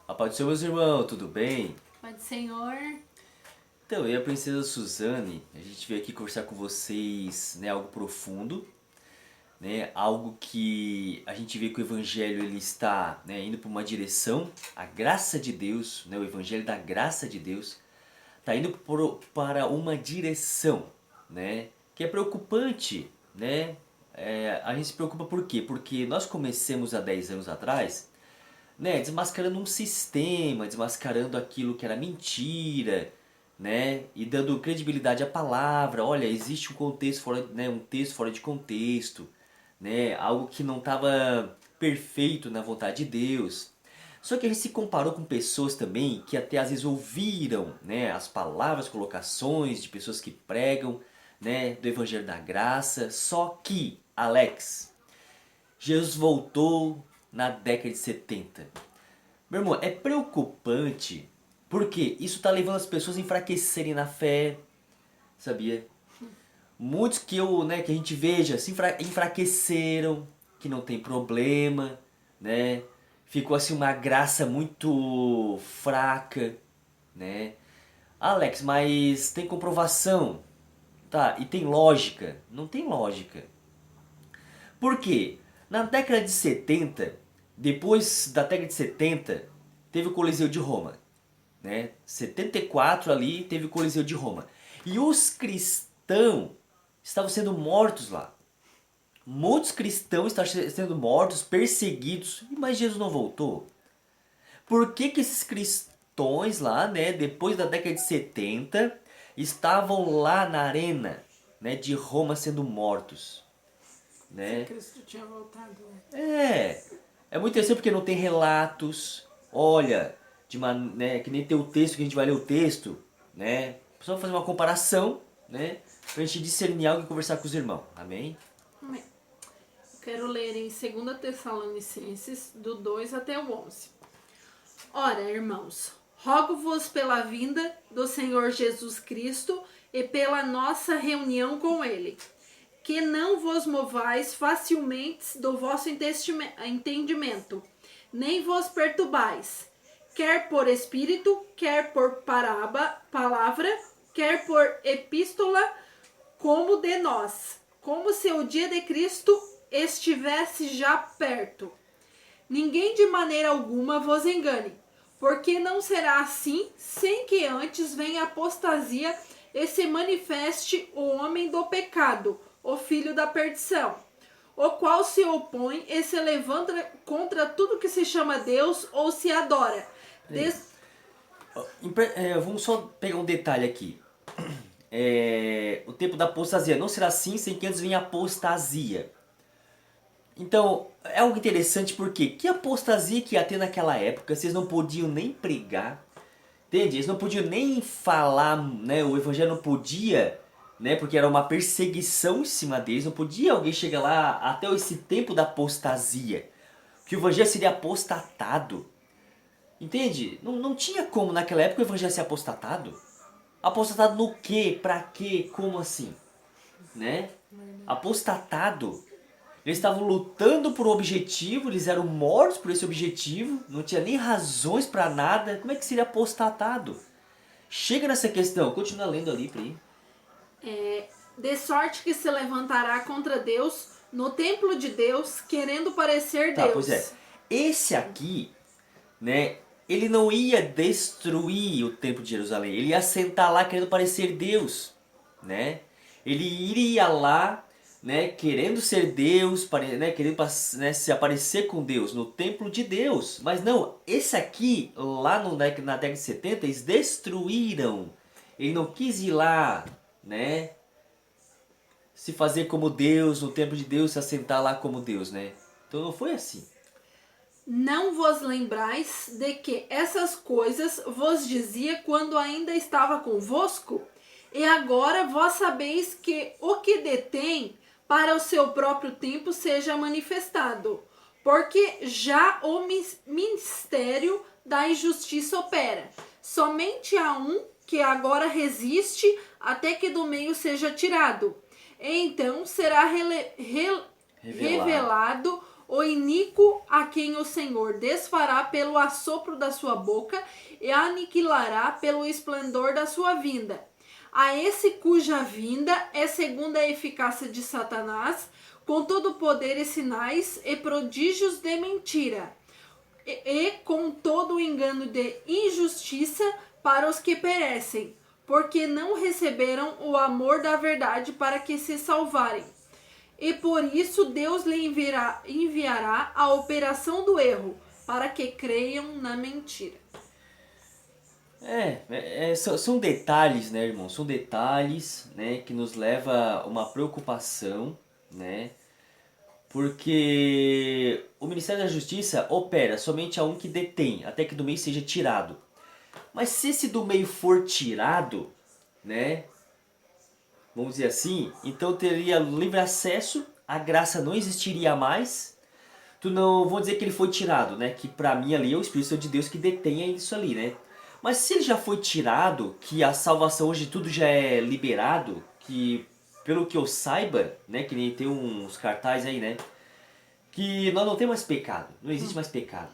A paz do Senhor, meus irmãos, tudo bem? Pai do Senhor. Então, eu e a princesa Suzane, a gente veio aqui conversar com vocês, né, algo profundo, né, algo que a gente vê que o evangelho ele está, né, indo para uma direção, a graça de Deus, né, o evangelho da graça de Deus, está indo para uma direção, né, que é preocupante, né? A gente se preocupa por quê? Porque nós comecemos há 10 anos atrás, né, desmascarando um sistema, desmascarando aquilo que era mentira, né, e dando credibilidade à palavra. Olha, existe um contexto fora, né, um texto fora de contexto, né, algo que não estava perfeito na vontade de Deus. Só que a gente se comparou com pessoas também que até às vezes ouviram, né, as palavras, colocações de pessoas que pregam, né, do Evangelho da Graça. Só que, Alex, Jesus voltou na década de 70. Meu irmão, é preocupante porque isso está levando as pessoas a enfraquecerem na fé, sabia? Muitos que a gente veja se enfraqueceram, que não tem problema, né? Ficou assim uma graça muito fraca, né? Alex, mas tem comprovação, tá? E tem lógica? Não tem lógica. Por quê? Na década de 70, depois da década de 70, teve o Coliseu de Roma, né? 74 ali teve o Coliseu de Roma. E os cristãos estavam sendo mortos lá. Muitos cristãos estavam sendo mortos, perseguidos, mas Jesus não voltou. Por que que esses cristãos lá, né, depois da década de 70, estavam lá na arena, né, de Roma sendo mortos? Né? Cristo tinha voltado. É muito interessante porque não tem relatos. Olha, né, que nem tem o texto que a gente vai ler o texto, né? Só fazer uma comparação, né? Pra gente discernir algo e conversar com os irmãos. Amém? Amém. Quero ler em 2 Tessalonicenses, do 2 até o 11. Ora, irmãos, rogo-vos pela vinda do Senhor Jesus Cristo e pela nossa reunião com Ele, que não vos movais facilmente do vosso entendimento, nem vos perturbais, quer por espírito, quer por palavra, quer por epístola, como de nós, como se o dia de Cristo estivesse já perto. Ninguém de maneira alguma vos engane, porque não será assim sem que antes venha a apostasia e se manifeste o homem do pecado, o filho da perdição, o qual se opõe e se levanta contra tudo que se chama Deus ou se adora. Vamos só pegar um detalhe aqui. O tempo da apostasia não será assim sem que antes venha a apostasia. Então, é algo interessante porque que apostasia que ia ter naquela época, vocês não podiam nem pregar, entende? Eles não podiam nem falar, né? O evangelho não podia, né? Porque era uma perseguição em cima deles, não podia alguém chegar lá até esse tempo da apostasia, que o evangelho seria apostatado, entende? Não tinha como naquela época o evangelho ser apostatado. Apostatado no quê? Pra quê? Como assim? Né? Apostatado. Eles estavam lutando por um objetivo, eles eram mortos por esse objetivo, não tinha nem razões pra nada. Como é que seria apostatado? Chega nessa questão, continua lendo ali, Pri. De sorte que se levantará contra Deus no templo de Deus, querendo parecer Tá, Deus. pois é. Esse aqui, né, ele não ia destruir o templo de Jerusalém, ele ia sentar lá querendo parecer Deus, né? Ele iria lá, né, querendo ser Deus, né, querendo, né, se aparecer com Deus no templo de Deus. Mas não, esse aqui, lá na década de 70, eles destruíram. Ele não quis ir lá, né, se fazer como Deus, no templo de Deus, se assentar lá como Deus, né? Então não foi assim. Não vos lembrais de que essas coisas vos dizia quando ainda estava convosco? E agora vós sabeis que o que detém para o seu próprio tempo seja manifestado, porque já o ministério da injustiça opera. Somente há um que agora resiste até que do meio seja tirado. Então será revelado o iníquo a quem o Senhor desfará pelo assopro da sua boca e aniquilará pelo esplendor da sua vinda. A esse cuja vinda é segundo a eficácia de Satanás, com todo poder e sinais e prodígios de mentira, e com todo o engano de injustiça para os que perecem, porque não receberam o amor da verdade para que se salvarem. E por isso Deus lhe enviará a operação do erro, para que creiam na mentira. São detalhes, né, irmão? São detalhes, né, que nos leva a uma preocupação, né? Porque o Ministério da Justiça opera somente a um que detém, até que do meio seja tirado. Mas se esse do meio for tirado, né, vamos dizer assim, então teria livre acesso, a graça não existiria mais. Tu não, vou dizer que ele foi tirado, né, que pra mim ali é o Espírito Santo de Deus que detém isso ali, né. Mas se ele já foi tirado, que a salvação hoje tudo já é liberado, que pelo que eu saiba, né, que nem tem uns cartazes aí, né, que nós não temos mais pecado, não existe mais pecado.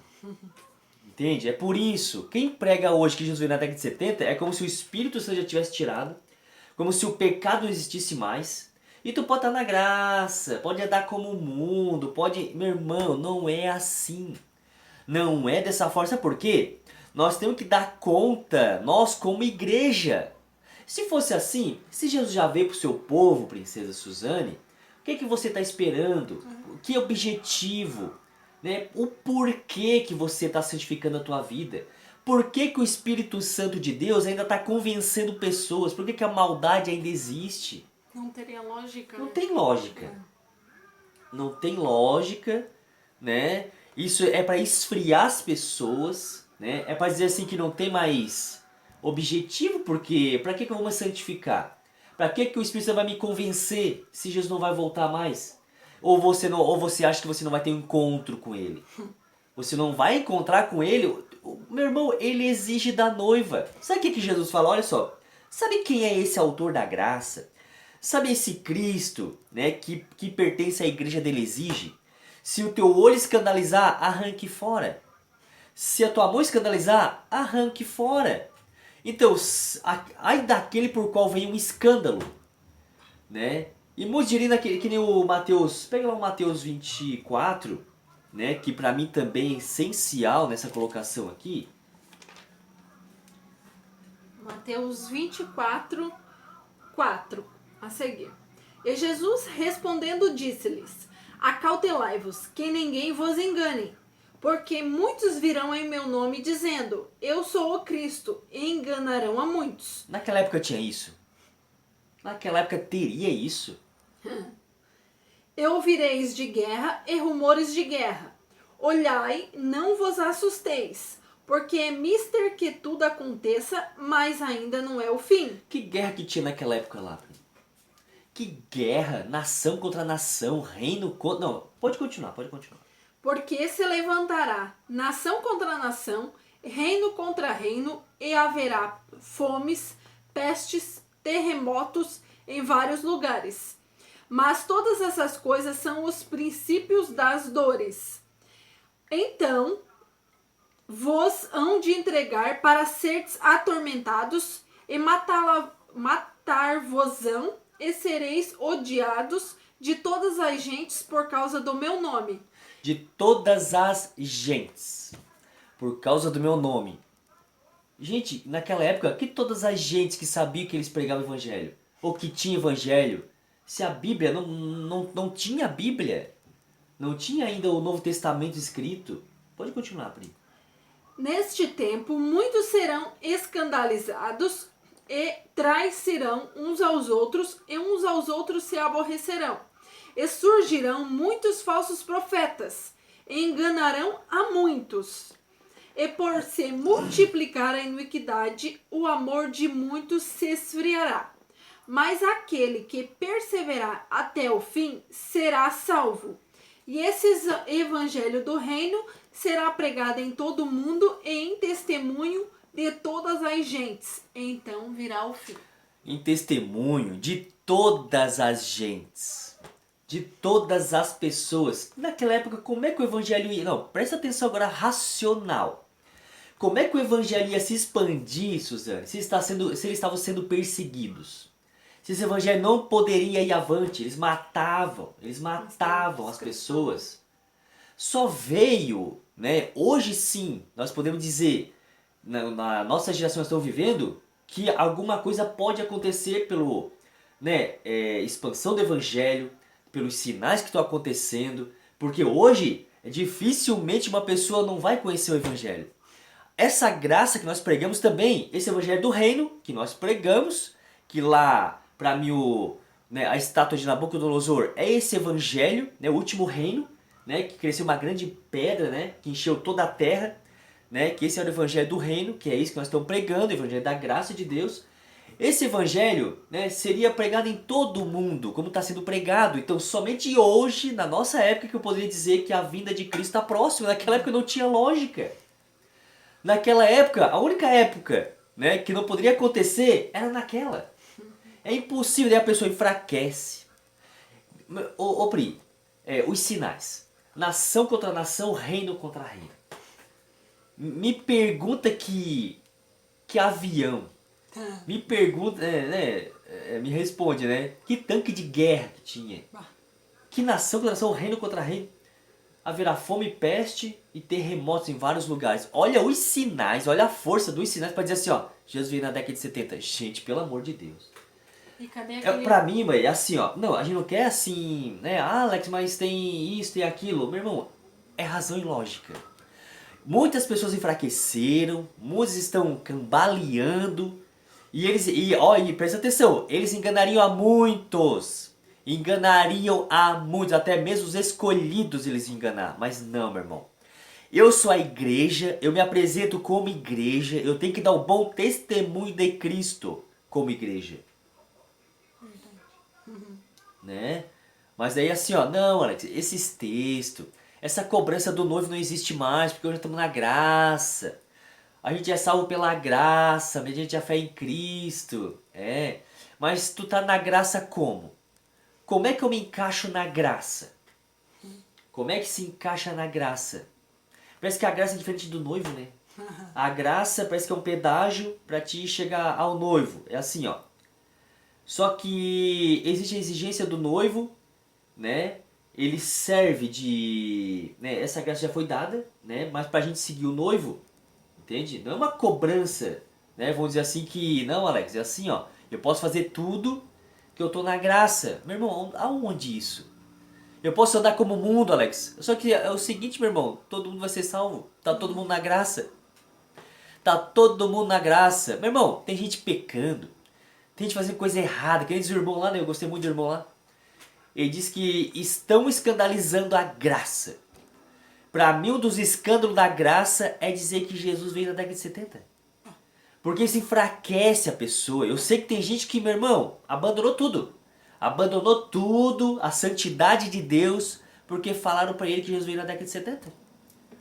Entende? É por isso, quem prega hoje que Jesus veio na década de 70 é como se o Espírito Santo já tivesse tirado, como se o pecado não existisse mais. E tu pode estar na graça, pode andar como o mundo, pode... Meu irmão, não é assim. Não é dessa forma. Sabe por quê? Nós temos que dar conta, nós como igreja. Se fosse assim, se Jesus já veio para o seu povo, princesa Suzane, o que é que você está esperando? Que objetivo? Né? O porquê que você está santificando a tua vida? Por que, que o Espírito Santo de Deus ainda está convencendo pessoas? Por que, que a maldade ainda existe? Não teria lógica. Não tem lógica. Não tem lógica, né? Isso é para esfriar as pessoas, né? É para dizer assim que não tem mais objetivo, porque para que eu vou me santificar? Para que o Espírito Santo vai me convencer se Jesus não vai voltar mais? Ou você não, ou você acha que você não vai ter um encontro com ele? Você não vai encontrar com ele? Meu irmão, ele exige da noiva. Sabe o que Jesus fala? Olha só. Sabe quem é esse autor da graça? Sabe esse Cristo, né, que pertence à igreja dele exige? Se o teu olho escandalizar, arranque fora. Se a tua mão escandalizar, arranque fora. Então, ai daquele por qual vem um escândalo, né? E mudirina que nem o Mateus, pega lá o Mateus 24, né, que pra mim também é essencial nessa colocação aqui. Mateus 24, 4, a seguir. E Jesus respondendo disse-lhes: Acautelai-vos, que ninguém vos engane, porque muitos virão em meu nome dizendo: Eu sou o Cristo, e enganarão a muitos. Naquela época tinha isso? Naquela época teria isso? E ouvireis de guerra e rumores de guerra. Olhai, não vos assusteis, porque é mister que tudo aconteça, mas ainda não é o fim. Que guerra que tinha naquela época lá? Que guerra? Nação contra nação, reino contra... Não, pode continuar, pode continuar. Porque se levantará nação contra nação, reino contra reino, e haverá fomes, pestes, terremotos em vários lugares. Mas todas essas coisas são os princípios das dores. Então vos hão de entregar para seres atormentados e matar-vos-ão, e sereis odiados de todas as gentes por causa do meu nome. De todas as gentes, por causa do meu nome. Gente, naquela época, que todas as gentes que sabiam que eles pregavam o evangelho, ou que tinha evangelho, se a Bíblia não tinha a Bíblia, não tinha ainda o Novo Testamento escrito. Pode continuar, Pri. Neste tempo, muitos serão escandalizados e trairão uns aos outros, e uns aos outros se aborrecerão. E surgirão muitos falsos profetas, e enganarão a muitos. E por se multiplicar a iniquidade, o amor de muitos se esfriará. Mas aquele que perseverar até o fim será salvo. E esse evangelho do reino será pregado em todo o mundo e em testemunho de todas as gentes. Então virá o fim. Em testemunho de todas as gentes. de todas as pessoas. Naquela época, como é que o evangelho ia... Não, presta atenção agora, racional. Como é que o evangelho ia se expandir, Suzane, se eles estavam sendo perseguidos? Se esse evangelho não poderia ir avante, eles matavam as pessoas. Só veio, né, hoje sim, nós podemos dizer, na nossa geração nós estamos vivendo, que alguma coisa pode acontecer pelo, né, expansão do evangelho, pelos sinais que estão acontecendo, porque hoje dificilmente uma pessoa não vai conhecer o evangelho. Essa graça que nós pregamos também, esse evangelho do reino que nós pregamos, que lá para mim né, a estátua de Nabucodonosor é esse evangelho, né, o último reino, né, que cresceu uma grande pedra, né, que encheu toda a terra, né, que esse era o evangelho do reino, que é isso que nós estamos pregando, o evangelho da graça de Deus. Esse evangelho, né, seria pregado em todo o mundo, como está sendo pregado. Então, somente hoje, na nossa época, que eu poderia dizer que a vinda de Cristo está próxima. Naquela época não tinha lógica. Naquela época, a única época, né, que não poderia acontecer era naquela. É impossível, daí a pessoa enfraquece. Ô Pri, os sinais. Nação contra nação, reino contra reino. Me pergunta que avião. Me pergunta, me responde, né? Que tanque de guerra que tinha? Que nação contra nação, reino contra reino? Haverá fome, peste e terremotos em vários lugares. Olha os sinais, olha a força dos sinais para dizer assim, ó, Jesus veio na década de 70. Gente, pelo amor de Deus. E cadê aquele... Pra mim, mãe, é assim, ó. Não, a gente não quer assim, né? Ah, Alex, mas tem isso, tem aquilo. Meu irmão, é razão e lógica. Muitas pessoas enfraqueceram, muitos estão cambaleando. E presta atenção, eles enganariam a muitos. Enganariam a muitos, até mesmo os escolhidos eles iam enganar. Mas não, meu irmão. Eu sou a igreja, eu me apresento como igreja, eu tenho que dar um bom testemunho de Cristo como igreja. Né? Mas daí assim, ó, não, Alex, esses textos, essa cobrança do noivo não existe mais, porque hoje estamos na graça. A gente é salvo pela graça, mediante a fé em Cristo. Mas tu tá na graça como? Como é que eu me encaixo na graça? Como é que se encaixa na graça? Parece que a graça é diferente do noivo, né? A graça parece que é um pedágio para te chegar ao noivo. É assim, ó. Só que existe a exigência do noivo, né? Ele serve de... né? Essa graça já foi dada, né? Mas pra gente seguir o noivo, entende? Não é uma cobrança, né? Vamos dizer assim que... Não, Alex, é assim, ó. Eu posso fazer tudo que eu tô na graça. Meu irmão, aonde isso? Eu posso andar como o mundo, Alex. Só que é o seguinte, meu irmão. Todo mundo vai ser salvo. Tá todo mundo na graça. Tá todo mundo na graça. Meu irmão, tem gente pecando. Tem gente fazendo coisa errada. Que nem diz o irmão lá, né? Eu gostei muito do irmão lá. Ele diz que estão escandalizando a graça. Para mim, um dos escândalos da graça é dizer que Jesus veio na década de 70. Porque isso enfraquece a pessoa. Eu sei que tem gente que, meu irmão, abandonou tudo. Abandonou tudo, a santidade de Deus, porque falaram para ele que Jesus veio na década de 70.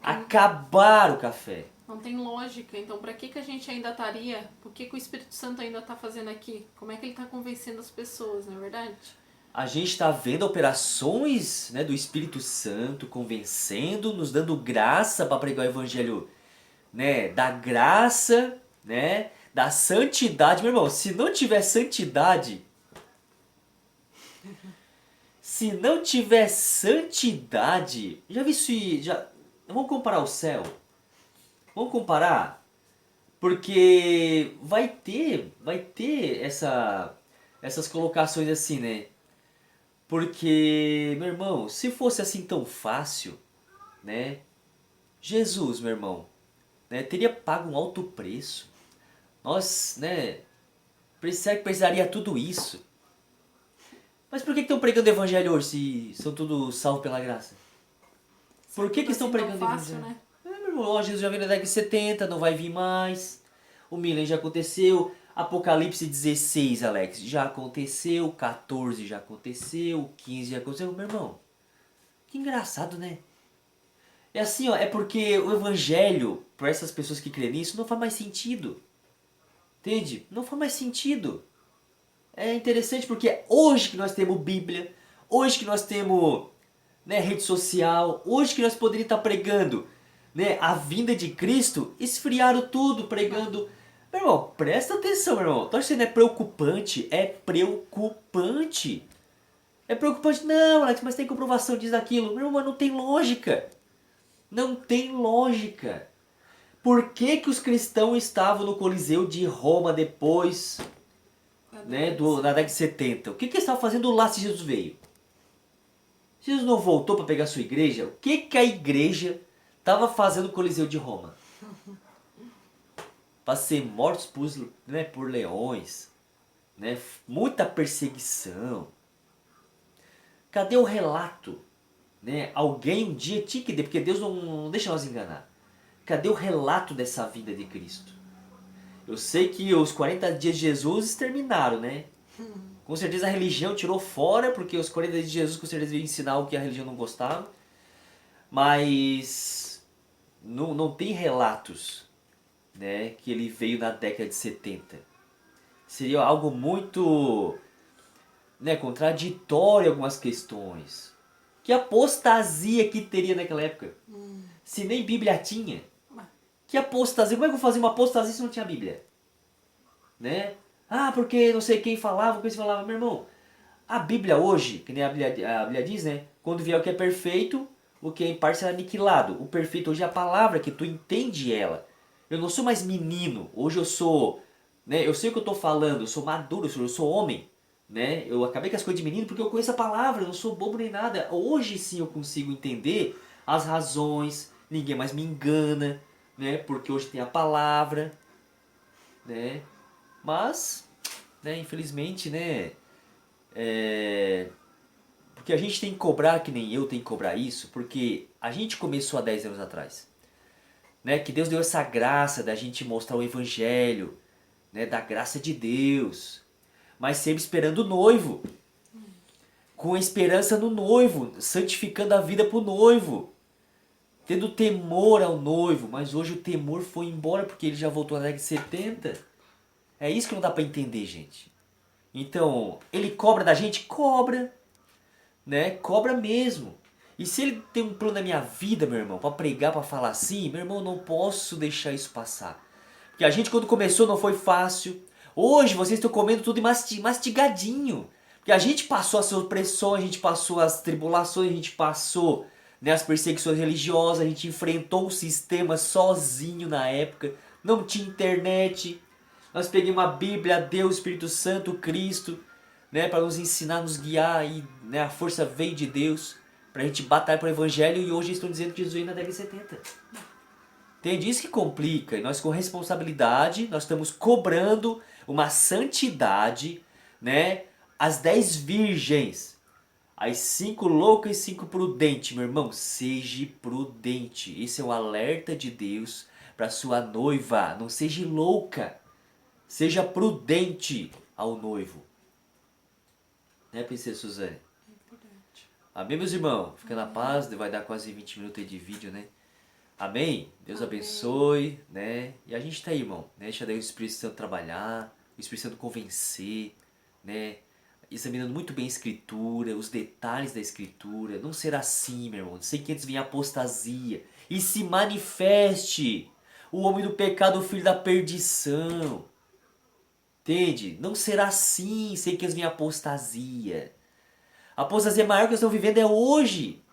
Acabaram o café. Não tem lógica, então pra que a gente ainda estaria? Por que o Espírito Santo ainda tá fazendo aqui? Como é que ele tá convencendo as pessoas, não é verdade? A gente está vendo operações, né, do Espírito Santo convencendo, nos dando graça para pregar o evangelho, né, da graça, né, da santidade. Meu irmão, se não tiver santidade, já vi isso, vamos comparar o céu. Vamos comparar, porque vai ter essas colocações assim, né? Porque, meu irmão, se fosse assim tão fácil, né? Jesus, meu irmão, né, teria pago um alto preço. Nós, né, precisaria tudo isso. Mas por que estão pregando o evangelho hoje se são todos salvos pela graça? Por que estão pregando o evangelho? Né? Meu irmão, Jesus já veio na década de 70, não vai vir mais. O milênio já aconteceu. Apocalipse 16, Alex, já aconteceu. 14 já aconteceu. 15 já aconteceu. Meu irmão, que engraçado, né? É assim, ó, é porque o evangelho, para essas pessoas que creem nisso, não faz mais sentido. Entende? Não faz mais sentido. É interessante porque é hoje que nós temos Bíblia, Hoje que nós temos, né, rede social, hoje que nós poderíamos estar pregando, né, a vinda de Cristo, esfriaram tudo pregando. Meu irmão, presta atenção, meu irmão. Tu acha que não é preocupante? É preocupante. É preocupante. Não, Alex, mas tem comprovação disso, daquilo. Meu irmão, mas não tem lógica. Não tem lógica. Por que que os cristãos estavam no Coliseu de Roma depois, né, na década de 70? O que que eles estavam fazendo lá se Jesus veio? Jesus não voltou para pegar a sua igreja? O que que a igreja estava fazendo no Coliseu de Roma? Para ser mortos por, né, por leões, né, muita perseguição. Cadê o relato? Né? Alguém um dia tinha que ter, porque Deus não deixa nós enganar. Cadê o relato dessa vinda de Cristo? Eu sei que os 40 dias de Jesus terminaram, né? Com certeza a religião tirou fora, porque os 40 dias de Jesus com certeza iam ensinar o que a religião não gostava. Mas não tem relatos, né, que ele veio na década de 70. Seria algo muito, né, contraditório em algumas questões. Que apostasia que teria naquela época? Se nem Bíblia tinha. Que apostasia? Como é que eu vou fazer uma apostasia se não tinha Bíblia? Né? Ah, porque não sei quem falava, quem falava. Meu irmão, a Bíblia hoje, que nem a Bíblia diz, né? Quando vier o que é perfeito, o que é em parte será aniquilado. O perfeito hoje é a palavra, que tu entende ela. Eu não sou mais menino. Hoje eu sou, né? Eu sei o que eu estou falando, eu sou maduro, eu sou homem. Né? Eu acabei com as coisas de menino porque eu conheço a palavra, eu não sou bobo nem nada. Hoje sim eu consigo entender as razões, ninguém mais me engana, né? Porque hoje tem a palavra, né? Mas, né, infelizmente, né, porque a gente tem que cobrar, que nem eu tenho que cobrar isso, porque a gente começou há 10 anos atrás, né? Que Deus deu essa graça da gente mostrar o evangelho, né, da graça de Deus, mas sempre esperando o noivo, com esperança no noivo, santificando a vida pro noivo, tendo temor ao noivo, mas hoje o temor foi embora porque ele já voltou na década de 70. É isso que não dá pra entender, gente. Então, ele cobra da gente? Cobra, né? Cobra mesmo. E se ele tem um plano na minha vida, meu irmão, pra pregar, pra falar assim, meu irmão, eu não posso deixar isso passar. Porque a gente quando começou não foi fácil. Hoje vocês estão comendo tudo mastigadinho. Porque a gente passou as opressões, a gente passou as tribulações, a gente passou, né, as perseguições religiosas, a gente enfrentou o sistema sozinho na época. Não tinha internet. Nós pegamos a Bíblia, Deus, Espírito Santo, Cristo, né, para nos ensinar, nos guiar. E, né, a força veio de Deus para a gente batalhar para o Evangelho. E hoje estão dizendo que Jesus veio na década de 70. Entende? Isso que complica. E nós com responsabilidade, nós estamos cobrando uma santidade, né? As 10 virgens, as 5 loucas e 5 prudentes. Meu irmão, seja prudente. Esse é o alerta de Deus para sua noiva. Não seja louca. Seja prudente ao noivo. Né, princesa Suzane? Amém, meus irmãos? Fica na paz. Vai dar quase 20 minutos aí de vídeo, né? Amém? Deus abençoe, né? E a gente tá aí, irmão, né? Deixa daí o Espírito Santo trabalhar, o Espírito Santo convencer, né? Examinando muito bem a Escritura, os detalhes da Escritura. Não será assim, meu irmão. Sem que antes venha a apostasia e se manifeste o homem do pecado, o filho da perdição. Entende? Não será assim sem que antes venha a apostasia. A apostasia maior que nós estamos vivendo é hoje,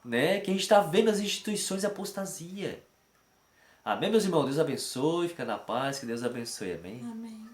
né? Que a gente está vendo as instituições de apostasia. Amém, meus irmãos? Deus abençoe, fica na paz, que Deus abençoe. Amém? Amém.